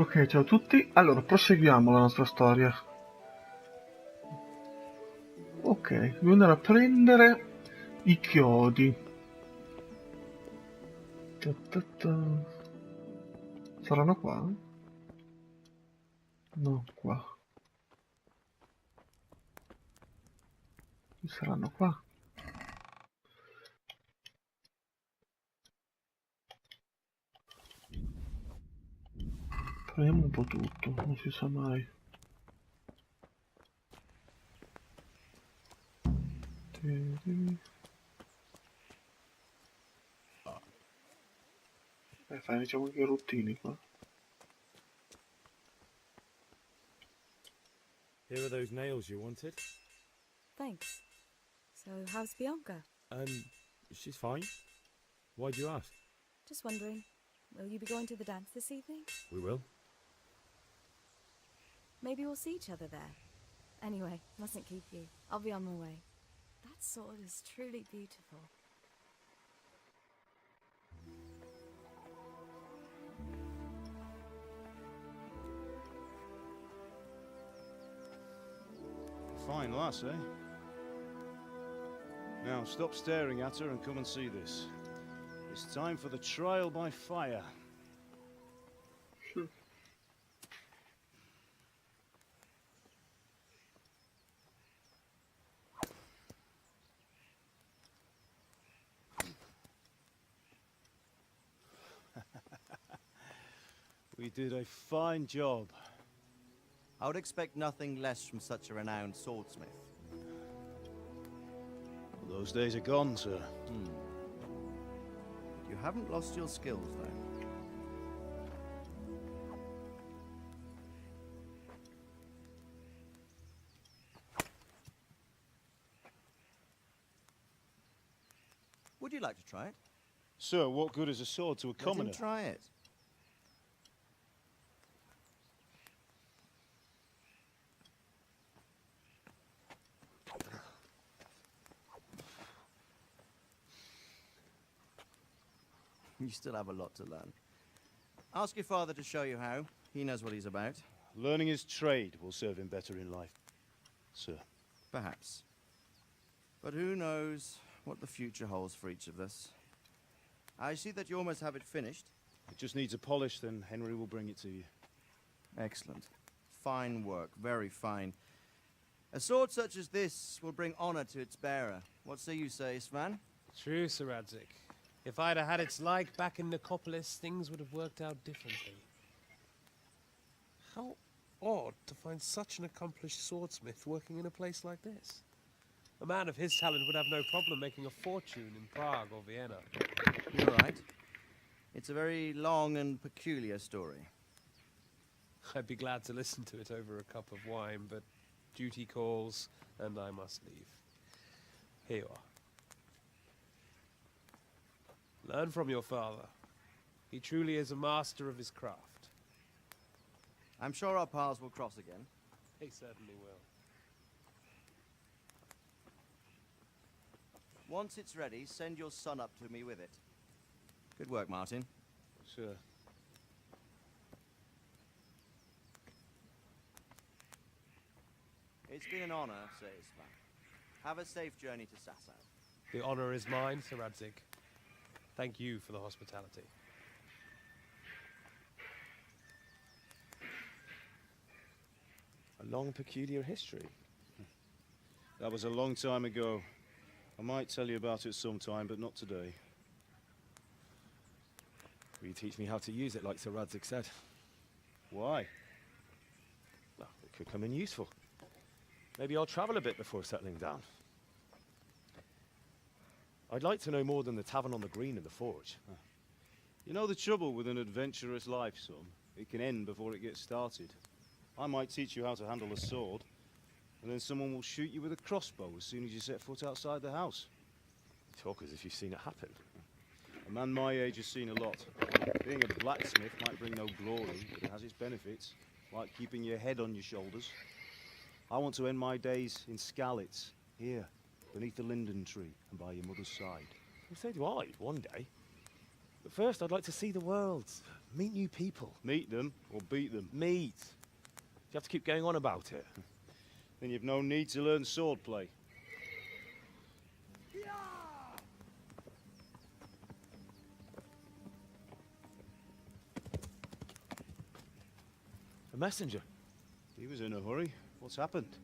Ok, ciao a tutti. Allora, proseguiamo la nostra storia. Ok, devo andare a prendere i chiodi. Ta ta ta. Saranno qua? No, qua. Saranno qua. Prendiamo un po' tutto, non si sa mai. Fai diciamo che routini qua. Here are those nails you wanted. Thanks. So, how's Bianca? She's fine. Why do you ask? Just wondering, will you be going to the dance this evening? We will. Maybe we'll see each other there. Anyway, mustn't keep you. I'll be on my way. That sword is truly beautiful. Fine lass, eh? Now, stop staring at her and come and see this. It's time for the trial by fire. We did a fine job. I would expect nothing less from such a renowned swordsmith. Those days are gone, sir. You haven't lost your skills, though. Would you like to try it? Sir, what good is a sword to a commoner? Let him try it. You still have a lot to learn. Ask your father to show you how. He knows what he's about. Learning his trade will serve him better in life, sir. Perhaps. But who knows what the future holds for each of us. I see that you almost have it finished. It just needs a polish, then Henry will bring it to you. Excellent. Fine work, very fine. A sword such as this will bring honor to its bearer. What say you, Svan? True, Sir Radzik. If I'd have had its like back in Nicopolis, things would have worked out differently. How odd to find such an accomplished swordsmith working in a place like this. A man of his talent would have no problem making a fortune in Prague or Vienna. You're right. It's a very long and peculiar story. I'd be glad to listen to it over a cup of wine, but duty calls, and I must leave. Here you are. Learn from your father. He truly is a master of his craft. I'm sure our paths will cross again. He certainly will. Once it's ready, send your son up to me with it. Good work, Martin. Sir. It's been an honor, Sir Isvan. Have a safe journey to Sasau. The honor is mine, Sir Radzik. Thank you for the hospitality. A long, peculiar history. That was a long time ago. I might tell you about it sometime, but not today. Will you teach me how to use it, like Sir Radzik said? Why? Well, it could come in useful. Maybe I'll travel a bit before settling down. I'd like to know more than the tavern on the green and the forge. You know the trouble with an adventurous life, son? It can end before it gets started. I might teach you how to handle a sword, and then someone will shoot you with a crossbow as soon as you set foot outside the house. You talk as if you've seen it happen. A man my age has seen a lot. Being a blacksmith might bring no glory, but it has its benefits, like keeping your head on your shoulders. I want to end my days in Skalitz, here, beneath the linden tree and by your mother's side. Well, so do I, one day. But first, I'd like to see the world. Meet new people. Meet them or beat them. Meet. You have to keep going on about it. Then you've no need to learn swordplay. A messenger. He was in a hurry. What's happened?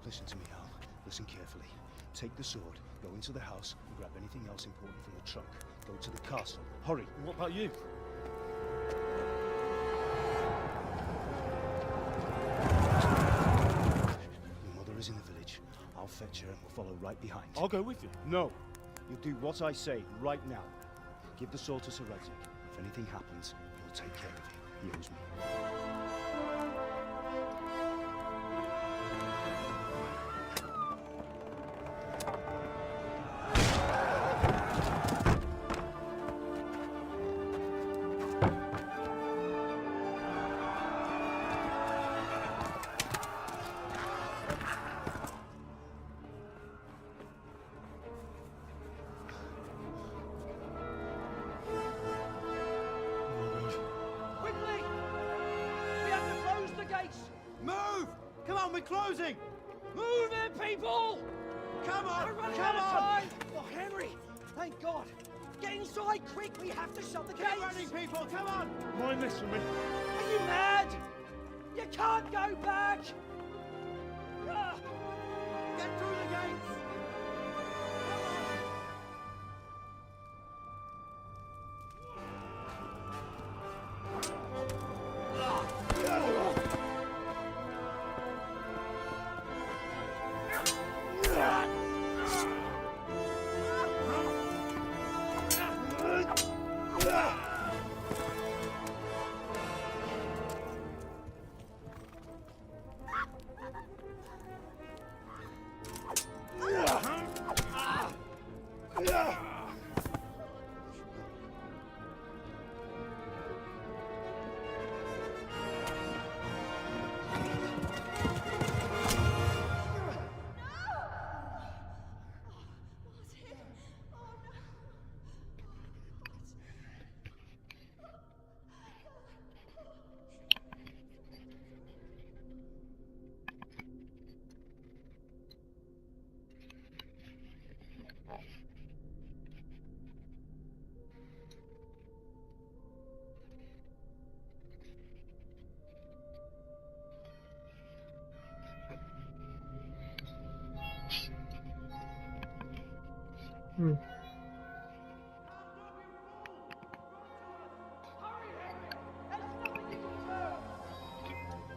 Listen to me, Al. Listen carefully. Take the sword, go into the house, and grab anything else important from the trunk. Go to the castle. Hurry. And what about you? Your mother is in the village. I'll fetch her and we'll follow right behind. I'll go with you. No. You'll do what I say right now. Give the sword to Sir Isaac. If anything happens, he'll take care of you. He owes me. Quickly! We have to close the gates! Move! Come on, we're closing! Move it, people! Come on! We're running Come out of on! time! Oh, Henry! Thank God! Get inside, quick! We have to shut the Get gates! running, people! Come on! Mind this for me. Are you mad? You can't go back! Ah, Get through the gates!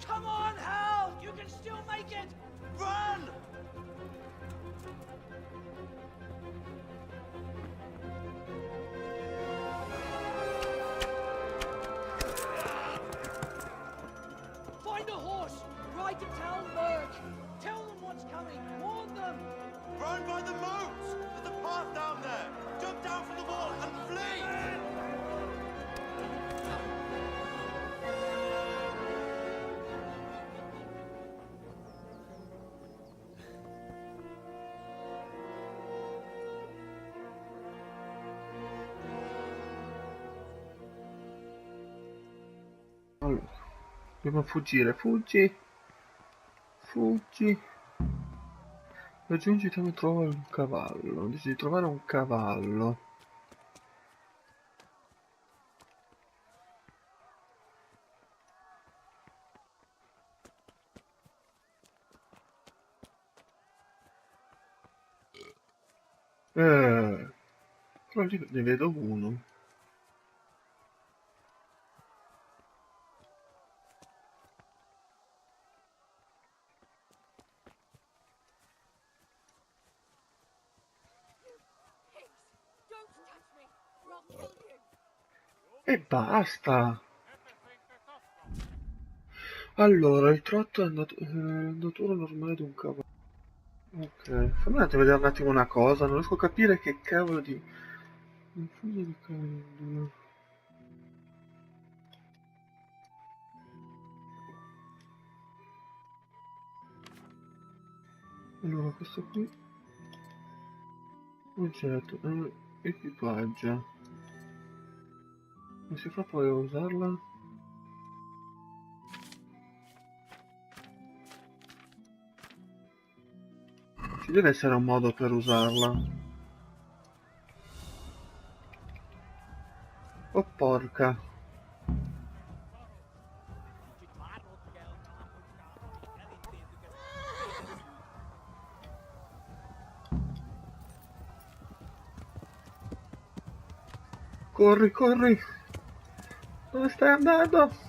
come on, Hal! You can still make it! Run! Find a horse! Ride to Talmberg! Tell them what's coming! Warn them! Run by the moats! There's a path down there! Jump down from the wall and flee! Allora, dobbiamo fuggire, fuggi, fuggi. Raggiungi il tempo di trovare un cavallo. Dici di trovare un cavallo. Però lì ne vedo uno. E basta! Allora, il trotto è l'andatura normale di un cavallo. Ok, fammi un attimo vedere un attimo una cosa, non riesco a capire che cavolo di... Infuso di calendula. Allora, questo qui... Oggetto, equipaggio. Come si fa poi a usarla? Ci deve essere un modo per usarla. Oh porca. Corri, corri! Dove stai andando?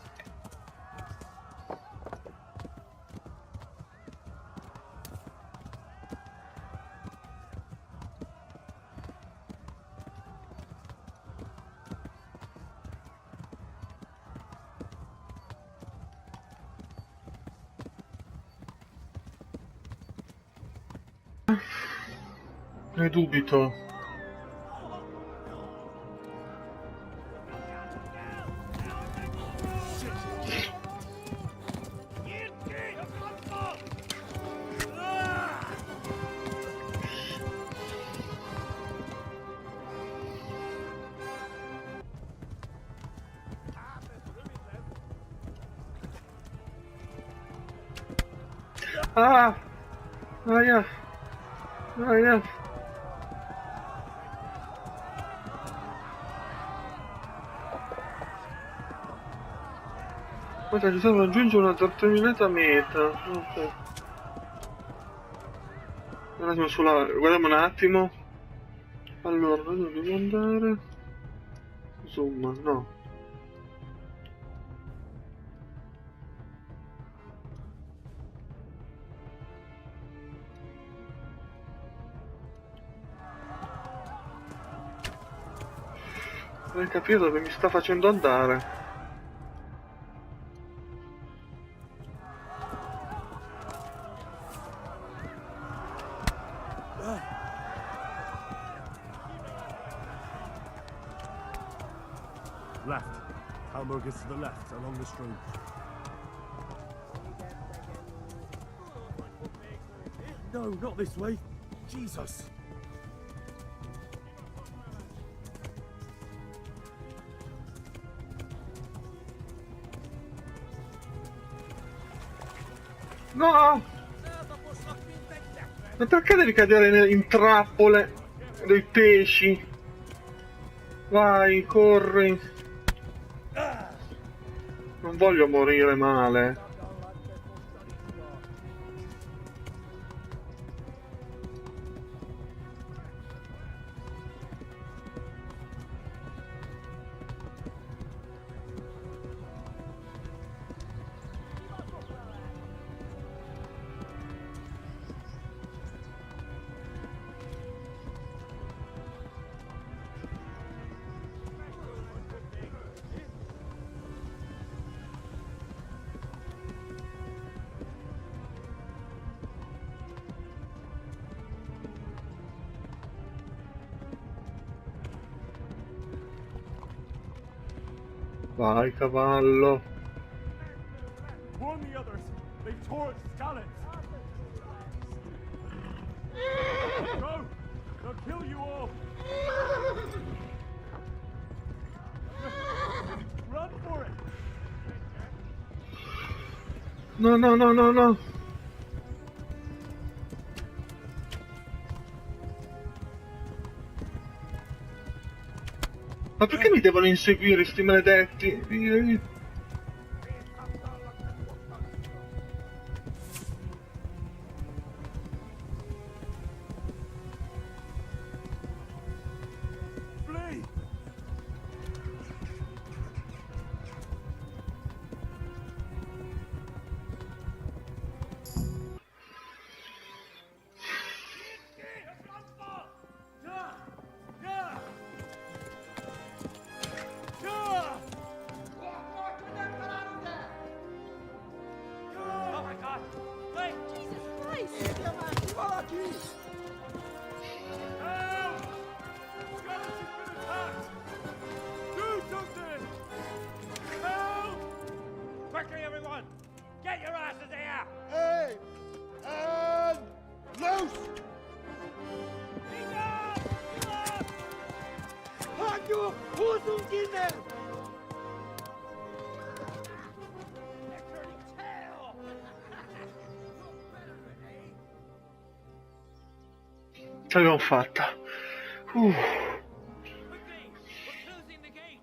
Ne dubito. Ah! Aia! Aia! Guarda, ci serve raggiungere una determinata meta. Ok. Un attimo sulla... Guardiamo un attimo. Allora, dove devo andare? Zoom, no. Non capire dove mi sta facendo andare. Left. Halmor gets to the left, along the stream. No, not this way. Jesus. No! Ma perché devi cadere in trappole dei pesci? Vai, corri. Non voglio morire male. Vai, cavallo. Warn the others. They tore at Skalica. Go! They'll kill you all. Run for it. No, no, no, no, no. Ma perché mi devono inseguire sti maledetti? Help! Skeleton's been attacked! Do something! Help! Quickly, everyone! Get your asses here! Hey! And loose! Hanyo! Husung gine! Ce l'abbiamo fatta. Quickly! We're closing the gate!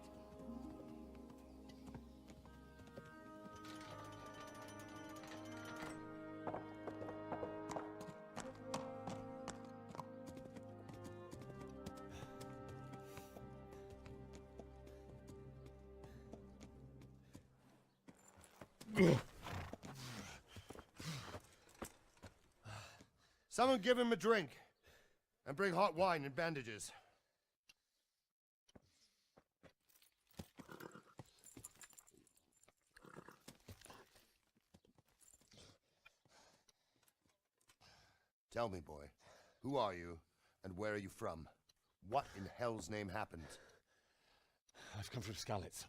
Someone give him a drink. And bring hot wine and bandages. Tell me, boy, who are you and where are you from? What in hell's name happened? I've come from Skalitz.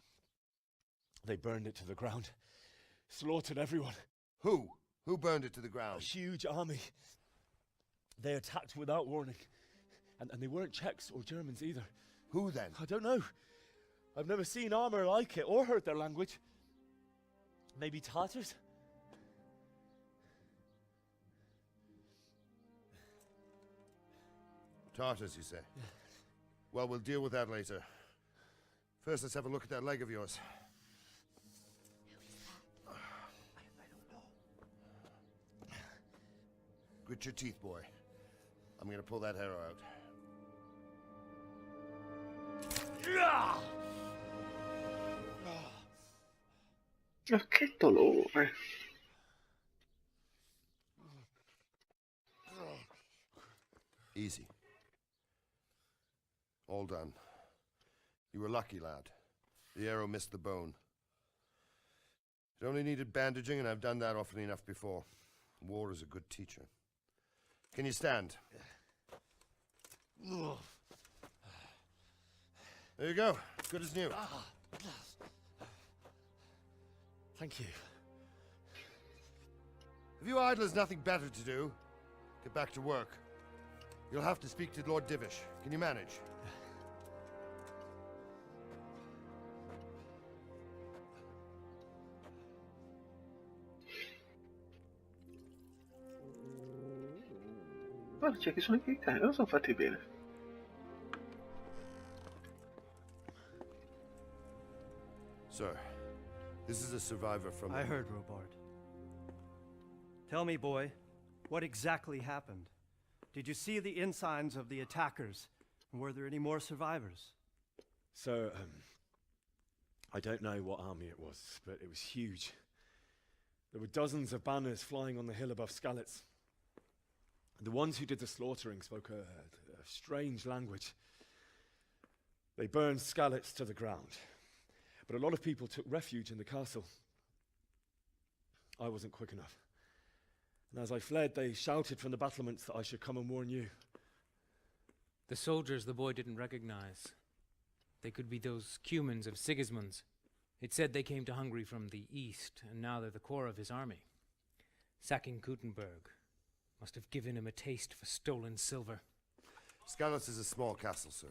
They burned it to the ground. Slaughtered everyone. Who? Who burned it to the A ground? huge army. They attacked without warning. And they weren't Czechs or Germans either. Who then? I don't know. I've never seen armor like it or heard their language. Maybe Tatars? Tartars, you say? Well, we'll deal with that later. First, let's have a look at that leg of yours. Grit your teeth, boy. I'm gonna pull that hair out. Che dolore. Easy. All done. You were lucky, lad. The arrow missed the bone. It only needed bandaging, and I've done that often enough before. War is a good teacher. Can you stand? There you go. Good as new. Thank you. If you idlers nothing better to do, get back to work. You'll have to speak to Lord Divish. Can you manage? Guarda, c'è che sono anche i cani, non sono fatti bene. Sir, this is a survivor from... I heard, Robard. Tell me, boy, what exactly happened? Did you see the ensigns of the attackers? And were there any more survivors? So, I don't know what army it was, but it was huge. There were dozens of banners flying on the hill above Skalitz. The ones who did the slaughtering spoke a strange language. They burned Skalitz to the ground, but a lot of people took refuge in the castle. I wasn't quick enough. And as I fled, they shouted from the battlements that I should come and warn you. The soldiers the boy didn't recognize. They could be those Cumans of Sigismund's. It said they came to Hungary from the east, and now they're the core of his army. Sacking Gutenberg must have given him a taste for stolen silver. Skalitz is a small castle, sir.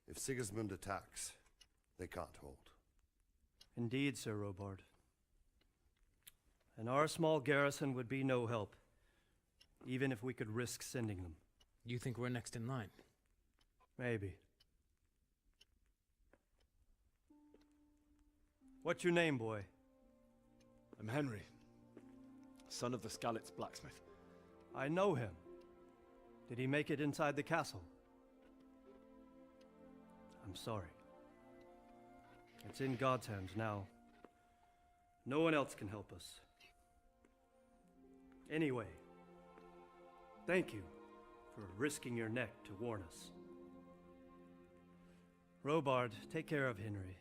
If Sigismund attacks, they can't hold. Indeed, Sir Robard. And our small garrison would be no help, even if we could risk sending them. You think we're next in line? Maybe. What's your name, boy? I'm Henry, son of the Skalitz blacksmith. I know him. Did he make it inside the castle? I'm sorry. It's in God's hands now. No one else can help us. Anyway, thank you for risking your neck to warn us. Robard, take care of Henry.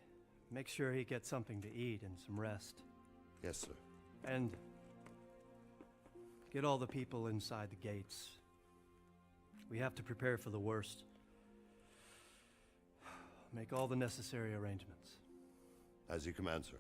Make sure he gets something to eat and some rest. Yes, sir. And get all the people inside the gates We have to prepare for the worst. Make all the necessary arrangements. As you command, sir.